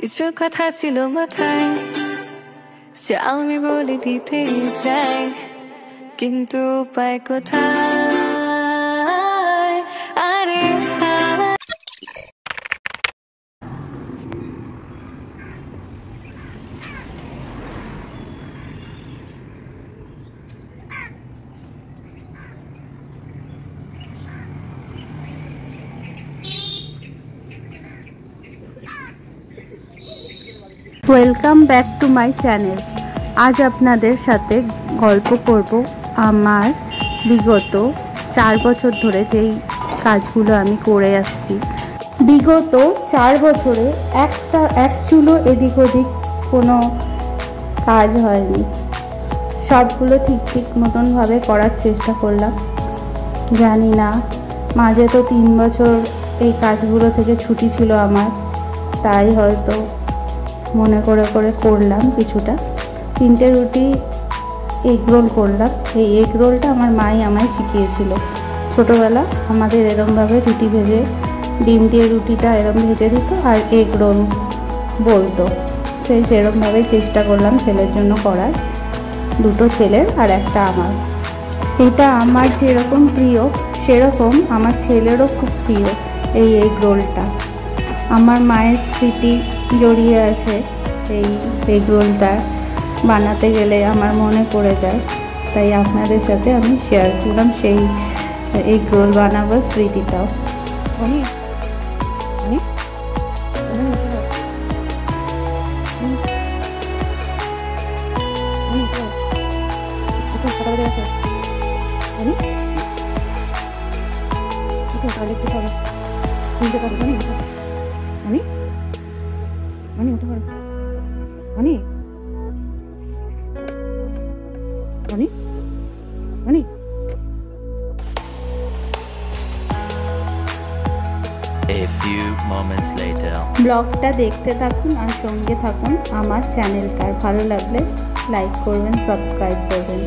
কিছু কথা ছিল মাথায় যে আমি বলে দিতে চাই, কিন্তু উপায় কোথায়? আরে welcome back to my channel. আজ আপনাদের সাথে গল্প করব আমার বিগত 4 বছর ধরে যেই কাজগুলো আমি করে আসছি। বিগত 4 বছরে এক চুলো এদিক ওদিক কোনো কাজ হয়নি, সবগুলো ঠিক মতনভাবে করার চেষ্টা করলাম। জানি না, মাঝে তো 3 বছর এই কাজগুলো থেকে ছুটি ছিল আমার, তাই হয়তো মনে করে করলাম কিছুটা। 3টে রুটি এগ রোল করলাম। এই এগ রোলটা আমার মাই আমায় শিখিয়েছিল। ছোটোবেলা আমাদের এরমভাবে রুটি ভেজে, ডিম দিয়ে রুটিটা এরম ভেজে দিত আর এগ রোল বলতো। সেরমভাবেই চেষ্টা করলাম ছেলের জন্য করার, 2টো ছেলের আর একটা আমার। এটা আমার যেরকম প্রিয় সেরকম আমার ছেলেরও খুব প্রিয় এই এগ রোলটা। আমার মায়ের স্মৃতি জড়িয়ে আছে এই এগ রোলটা, বানাতে গেলে আমার মনে পড়ে যায়। তাই আপনাদের সাথে আমি শেয়ার করলাম সেই এগ রোল বানাবার স্মৃতিটাও। A few moments later. ব্লগটা দেখতে থাকুন আর সঙ্গে থাকুন আমার চ্যানেলটার। ভালো লাগলে লাইক করবেন, সাবস্ক্রাইব করবেন।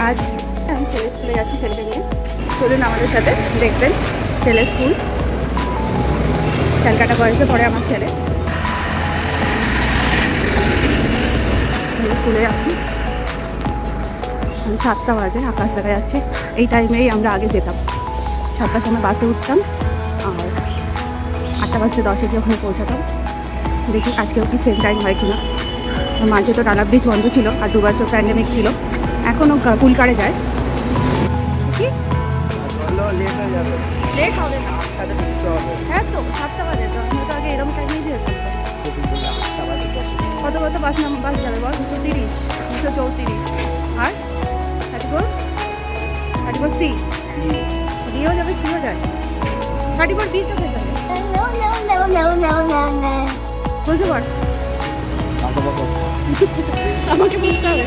আজ আমি ছেলে স্কুলে যাচ্ছি, ছেলেকে নিয়ে। চলুন আমাদের সাথে, দেখবেন ছেলের স্কুল। ক্যালকাটা বয়সে পড়ে আমার ছেলে। স্কুলে যাচ্ছি, 7টা বাজে, আকাশ দেখা যাচ্ছে। এই টাইমেই আমরা আগে যেতাম, 7টার সময় বাসে উঠতাম আর 8টা বাজে 10 গিয়ে ওখানে পৌঁছাতাম। দেখি আজকেও কি সেম টাইম হয় কিনা। মাঝে তো ডালা ব্রিজ বন্ধ ছিল আর 2 বছর প্যান্ডেমিক ছিল। এখনও কুলকারে যায়। কি লেট হবে না? হ্যাঁ তো 7টা বাজে তো, আমি তো আগে এরকম টাইমেই যেতাম। কত বাস যাবে বল? 230, 234 আর 34 সি। ডিও যাবে, সিও যায়, 34 বি তো হয়ে যাবে। বুঝতে পার, আমাকে বুঝতে হবে।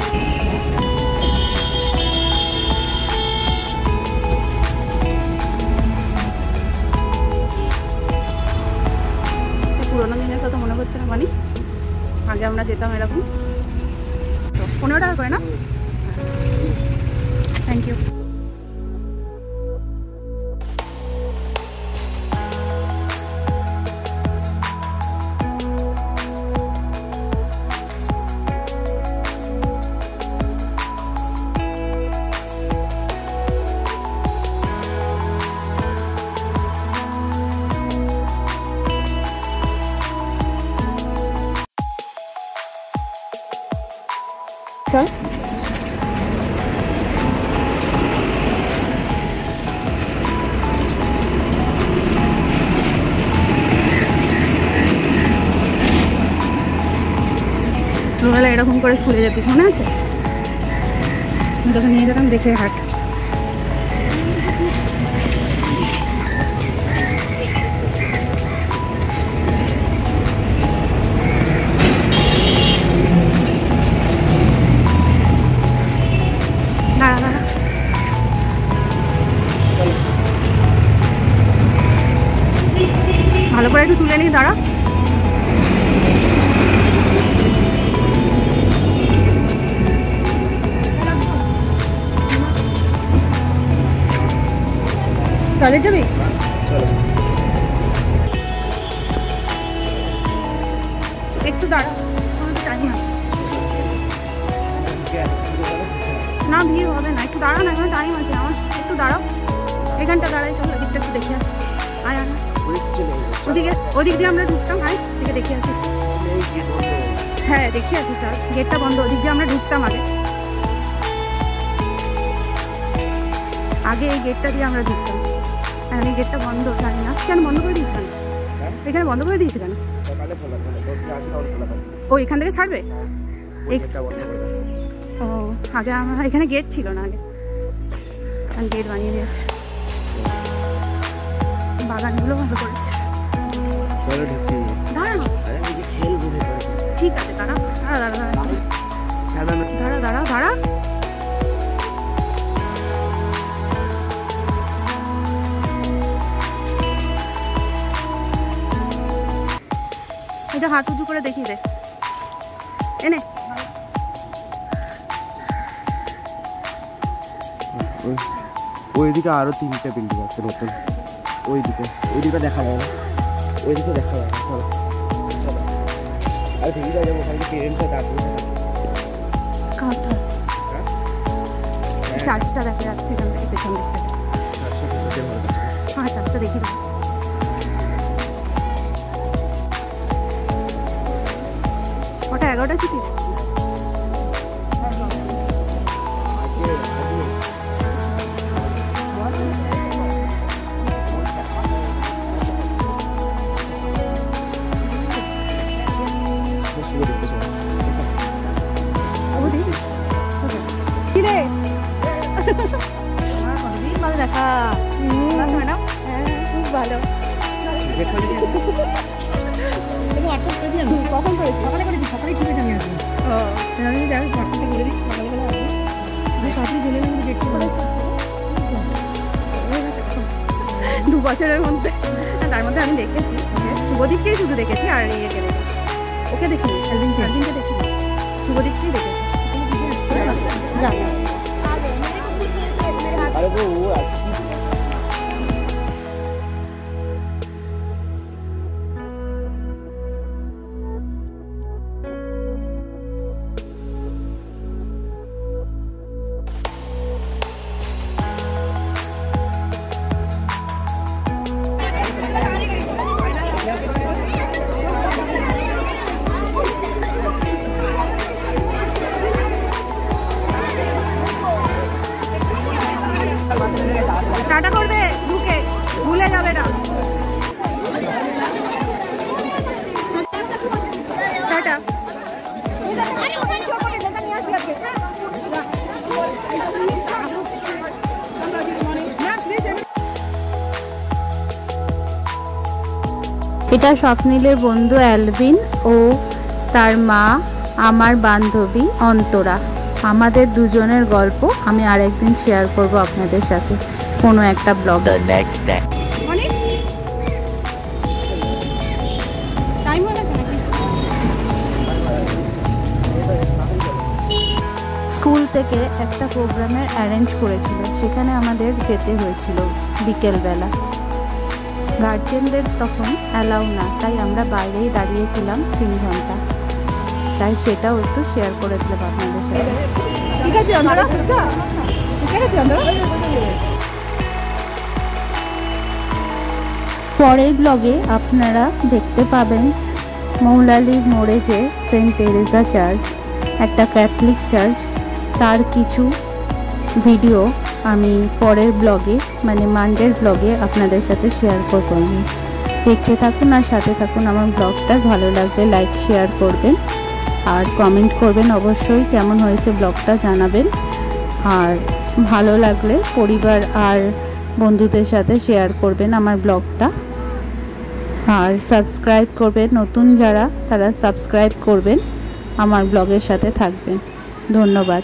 পুরোনো দিনের কথা মনে করছে না, মানে আগে আমরা যেতাম এরকম। 15 টাকা করে না? Thank you. চল ছোটবেলা এরকম করে স্কুলে যেতিস, মনে আছে? তোকে নিয়ে যেতাম, দেখে হাট। গেট যাবি? একটু দাঁড়া, টাইম আছে না, ভিড় হবে না, একটু দাঁড়া না, এখন টাইম আছে আমার, একটু দাঁড়াও, এখানটা দাঁড়াই, চলো ওদিকটা একটু দেখে আসি। আয় আয়, ওদিকে ওদিক দিয়ে আমরা ঢুকতাম, আয় দিকে দেখে আসি। হ্যাঁ দেখে আসি স্যার, গেটটা বন্ধ, ওদিক দিয়ে আমরা ঢুকতাম আগে এই গেটটা দিয়ে আমরা ঢুকতাম, এখন এই গেটটা বন্ধ, জানি না কেন বন্ধ করে দিয়েছে, কেন এখানে বন্ধ করে দিয়েছে কেন? ও এখান থেকে ছাড়বে? ও আগে আমার এখানে গেট ছিল না, আগে গেট বানিয়ে দিয়েছে, বাগানগুলো ভালো করেছে। ঠিক আছে, দাঁড়া দাঁড়া দাঁড়া দাঁড়া দাঁড়া দাঁড়া, এটা হাত উঁচু করে দেখিয়ে দে, এনে ওইদিকে আরো 3টে বিল্ডিং আছে নতুন, ওইদিকে দেখা যায় না, ওইদিকে দেখা যায় না, চলো চলো, আর ঠিক আছে, ওখানে পেরেন্টস আছে, চার্চটা দেখা যাচ্ছে এখান থেকে, পেছন দিকটা, হ্যাঁ চার্চটা দেখি দাও। ওটা 11টা ছুটি, দেখা ম্যাডাম, হ্যাঁ খুব ভালো। কখন করেছি? সকালে করেছি, সকালেই ঠিক আছে, আমি আসবো। ও আমি হোয়াটসঅ্যাপে বলে দিই, সকালবেলা আসবো, তাড়াতাড়ি চলে যাবো, দেখতে পাবো 2 বছরের মধ্যে, তার মধ্যে আমি দেখেছি শুভদীপকেই শুধু দেখেছি, আর ইয়েকে দেখেছি, ওকে দেখিনি, অ্যালভিনকে দেখিনি, শুভদীপকেই দেখেছি। টাটা করবে, ঢুকে ভুলে যাবে না, টাটা। এটা স্বপ্নিলের বন্ধু অ্যালভিন ও তার মা, আমার বান্ধবী অন্তরা। আমাদের দুজনের গল্প আমি আরেকদিন শেয়ার করব আপনাদের সাথে কোনো একটা ব্লগ। স্কুল থেকে একটা প্রোগ্রামের অ্যারেঞ্জ করেছিল, সেখানে আমাদের যেতে হয়েছিল বিকেলবেলা। গার্জেনদের তখন অ্যালাউ না, তাই আমরা বাইরেই দাঁড়িয়েছিলাম 3 ঘন্টা, তাই সেটাও একটু শেয়ার করে দিলাম আপনাদের সাথে। ঠিক আছে, পরের ব্লগে আপনারা দেখতে পাবেন মৌলালির মোড়ে যে সেন্ট টেরেজা চার্চ, একটা ক্যাথলিক চার্চ, তার কিছু ভিডিও আমি পরের ব্লগে মানে মানডের ব্লগে আপনাদের সাথে শেয়ার করব। আমি দেখতে থাকুন আর সাথে থাকুন আমার ব্লগটা। ভালো লাগলে লাইক শেয়ার করবেন আর কমেন্ট করবেন, অবশ্যই কেমন হয়েছে ব্লগটা জানাবেন। আর ভালো লাগলে পরিবার আর বন্ধুদের সাথে শেয়ার করবেন আমার ব্লগটা, আর সাবস্ক্রাইব করবেন, নতুন যারা তারা সাবস্ক্রাইব করবেন, আমার ব্লগের সাথে থাকবেন। ধন্যবাদ।